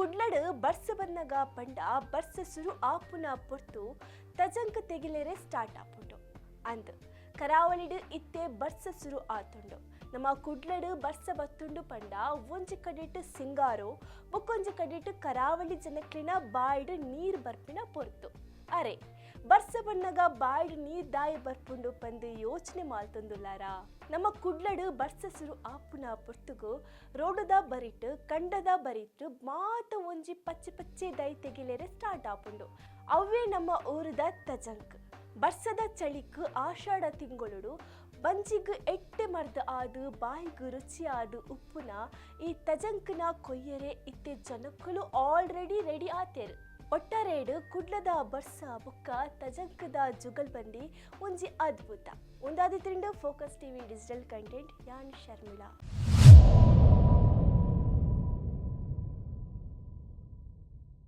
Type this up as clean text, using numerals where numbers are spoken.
ಕುಡ್ಲಡ್ ಬರ್ಸ ಬನ್ನಗ ಪಂಡ ಬರ್ಸ ಸುರು ಆಪುನ ಪೊರ್ತು ತಜಂಕ್ ತೆಗಿಲೇರೆ ಸ್ಟಾರ್ಟ್ ಆಪುಂಡು ಅಂದ್ ಕರಾವಳಿಡ್ ಇತ್ತೆ ಬರ್ಸ ಸುರು ಆತುಂಡು. ನಮ್ಮ ಕುಡ್ಲಡ್ ಬರ್ಸ ಬತ್ತುಂಡು ಪಂಡ ಒಂಜಿ ಕಡೆಟ್ ಸಿಂಗಾರೋ ಬೊಕ್ಕೊಂಜಿ ಕಡೆಟ್ ಕರಾವಳಿ ಜನಕ್ಲಿನ ಬಾಯ್ಡ್ ನೀರ್ ಬರ್ಪಿನ ಪೊರ್ತು. ಅರೆ ಬರ್ಸ ಬನ್ನಗ ಬಾಯ್ಡ್ ನೀರ್ ದಾಯಿ ಬರ್ಪುಂಡು ಪಂದು ಯೋಚನೆ ಮಾಲ್ತೊಂದುಲ್ಲಾರ. ನಮ್ಮ ಕುಡ್ಲಡ್ ಬರ್ಸ ಸುರು ಆಪುನ ಪೊರ್ತುಗು ರೋಡದ ಬರಿಟ್ ಕಂಡದ ಬರಿಟ್ ಮಾತ ಒಂಜಿ ಪಚ್ಚೆ ಪಚ್ಚೆ ದೈ ತೆಗಿಲೇರೆ ಸ್ಟಾರ್ಟ್ ಆಪುಂಡು. ಅವೇ ನಮ್ಮ ಊರದ ತಜಂಕ್. ಬರ್ಸದ ಚಳಿಕ್ ಆಷಾಢ ತಿಂಗಳು ಬಂಜಿಗ್ ಎಟ್ಟೆ ಮರ್ದ ಆದು ಬಾಯಿಗ್ ರುಚಿ ಆದು ಉಪ್ಪುನ ಈ ತಜಂಕ್ನ ಕೊಯ್ಯರೆ ಇತ್ತೆ ಜನಕ್ಕಲು ಆಲ್ರೆಡಿ ರೆಡಿ ಆತೇರು. ಒಟ್ಟಾರೆಡ್ ಕುಡ್ಲದ ಬರ್ಸ ಬೊಕ್ಕ ತಜಂಕದ ಜುಗಲ್ಬಂದಿ ಒಂಜಿ ಅದ್ಭುತ. ಒಂದಾದಿ ತಿಂಡು ಫೋಕಸ್ ಟಿವಿ ಡಿಜಿಟಲ್ ಕಂಟೆಂಟ್ ಯಾನ್ ಶರ್ಮಿಳಾ.